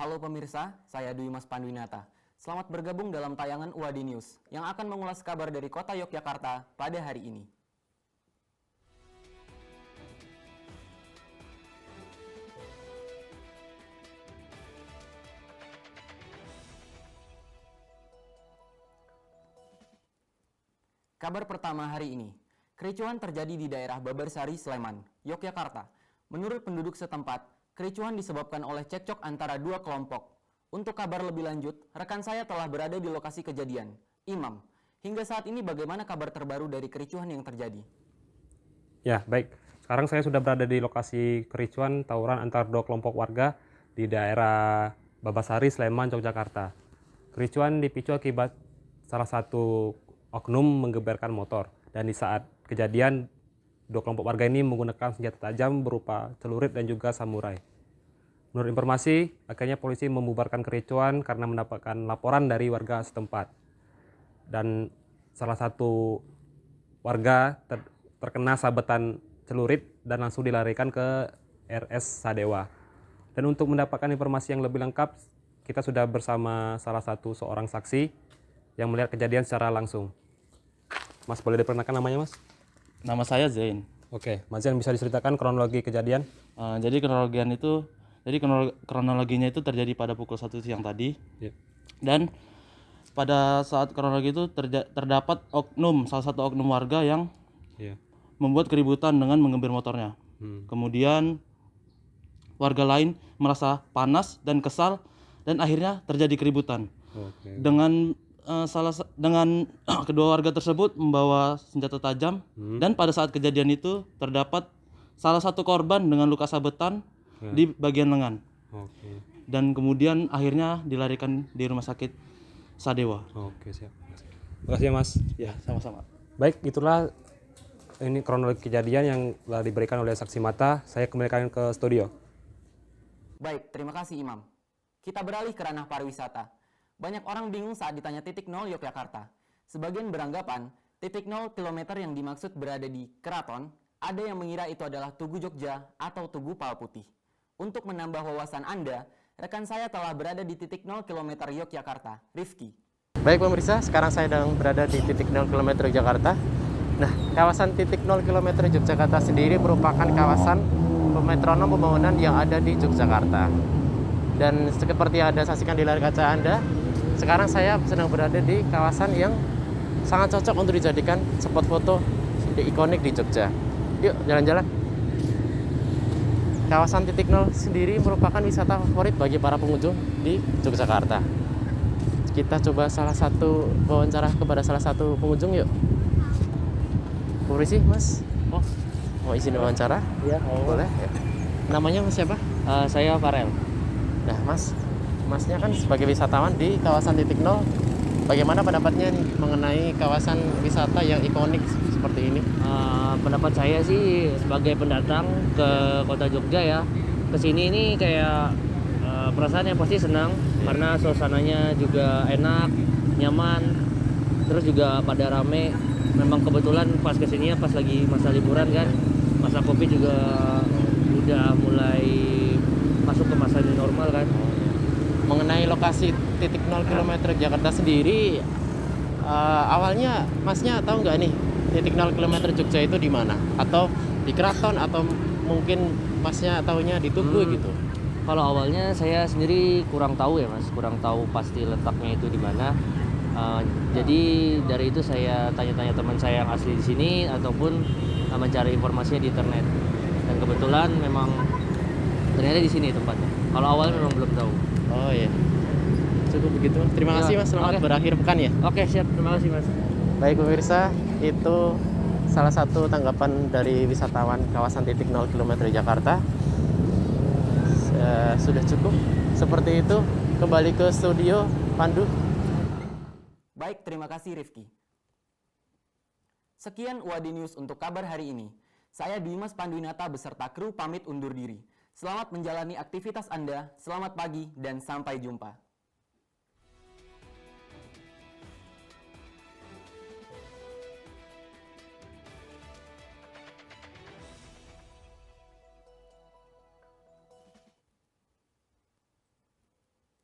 Halo pemirsa, saya Dwi Mas Panduwinata. Selamat bergabung dalam tayangan UAD News yang akan mengulas kabar dari kota Yogyakarta pada hari ini. Kabar pertama hari ini, kericuhan terjadi di daerah Babarsari, Sleman, Yogyakarta. Menurut penduduk setempat, kericuhan disebabkan oleh cekcok antara dua kelompok. Untuk kabar lebih lanjut, rekan saya telah berada di lokasi kejadian. Imam, hingga saat ini bagaimana kabar terbaru dari kericuhan yang terjadi? Ya, baik. Sekarang saya sudah berada di lokasi kericuhan tawuran antar dua kelompok warga di daerah Babasari, Sleman, Yogyakarta. Kericuhan dipicu akibat salah satu oknum menggeberkan motor, dan di saat kejadian dua kelompok warga ini menggunakan senjata tajam berupa celurit dan juga samurai. Menurut informasi, akhirnya polisi membubarkan kericuhan karena mendapatkan laporan dari warga setempat. Dan salah satu warga terkena sabetan celurit dan langsung dilarikan ke RS Sadewa. Dan untuk mendapatkan informasi yang lebih lengkap, kita sudah bersama salah satu seorang saksi yang melihat kejadian secara langsung. Mas, boleh diperkenalkan namanya, Mas? Nama saya Zain. Oke, Mas Zain bisa diceritakan kronologi kejadian? Jadi kronologinya itu terjadi pada pukul 1 siang tadi. Yep. Dan pada saat kronologi itu terdapat salah satu oknum warga yang membuat keributan dengan menggebir motornya. Kemudian warga lain merasa panas dan kesal dan akhirnya terjadi keributan. Dengan kedua warga tersebut membawa senjata tajam, dan pada saat kejadian itu terdapat salah satu korban dengan luka sabetan di bagian lengan. Dan kemudian akhirnya dilarikan di rumah sakit Sadewa. Oke, siap. Terima kasih ya, Mas. Ya, sama-sama. Baik, itulah ini kronologi kejadian yang telah diberikan oleh saksi mata. Saya kembalikan ke studio. Baik, terima kasih Imam. Kita beralih ke ranah pariwisata. Banyak orang bingung saat ditanya titik nol Yogyakarta. Sebagian beranggapan titik 0 km yang dimaksud berada di Keraton, ada yang mengira itu adalah Tugu Jogja atau Tugu Palputih. Untuk menambah wawasan Anda, rekan saya telah berada di titik 0 km Yogyakarta, Rifki. Baik pemirsa, sekarang saya sedang berada di titik 0 km Yogyakarta. Nah, kawasan titik 0 km Yogyakarta sendiri merupakan kawasan metronom pembangunan yang ada di Yogyakarta. Dan seperti yang Anda saksikan di layar kaca Anda, sekarang saya sedang berada di kawasan yang sangat cocok untuk dijadikan spot foto ikonik di Jogja. Yuk, jalan-jalan. Kawasan titik 0 sendiri merupakan wisata favorit bagi para pengunjung di Yogyakarta. Kita coba wawancara kepada salah satu pengunjung, yuk. Permisi, Mas. Mau izin wawancara? Iya, boleh. Ya. Namanya Mas siapa? Saya Farel. Nah, Masnya kan sebagai wisatawan di kawasan titik 0, bagaimana pendapatnya nih mengenai kawasan wisata yang ikonik seperti ini? Pendapat saya sih sebagai pendatang ke kota Jogja ya, kesini ini kayak perasaan yang pasti senang karena suasananya juga enak, nyaman, terus juga pada rame. Memang kebetulan pas kesininya pas lagi masa liburan kan, masa Covid juga udah mulai masuk ke masa new normal kan. Mengenai lokasi titik 0 km Jakarta sendiri, awalnya Masnya tahu nggak nih titik 0 km Jogja itu di mana? Atau di Keraton, atau mungkin Masnya tahunya di Tugu gitu? Kalau awalnya saya sendiri kurang tahu ya Mas, kurang tahu pasti letaknya itu di mana. Jadi dari itu saya tanya-tanya teman saya yang asli di sini ataupun mencari informasinya di internet. Dan kebetulan memang ternyata di sini tempatnya. Kalau awalnya memang belum tahu. Oh iya, cukup begitu. Terima kasih Mas, selamat berakhir pekan ya. Oke, siap, terima kasih Mas. Baik pemirsa, itu salah satu tanggapan dari wisatawan kawasan titik 0 km Jakarta. Sudah cukup seperti itu. Kembali ke studio, Pandu. Baik, terima kasih Rifki. Sekian UAD News untuk kabar hari ini. Saya Dwi Mas Panduwinata beserta kru pamit undur diri. Selamat menjalani aktivitas Anda, selamat pagi, dan sampai jumpa.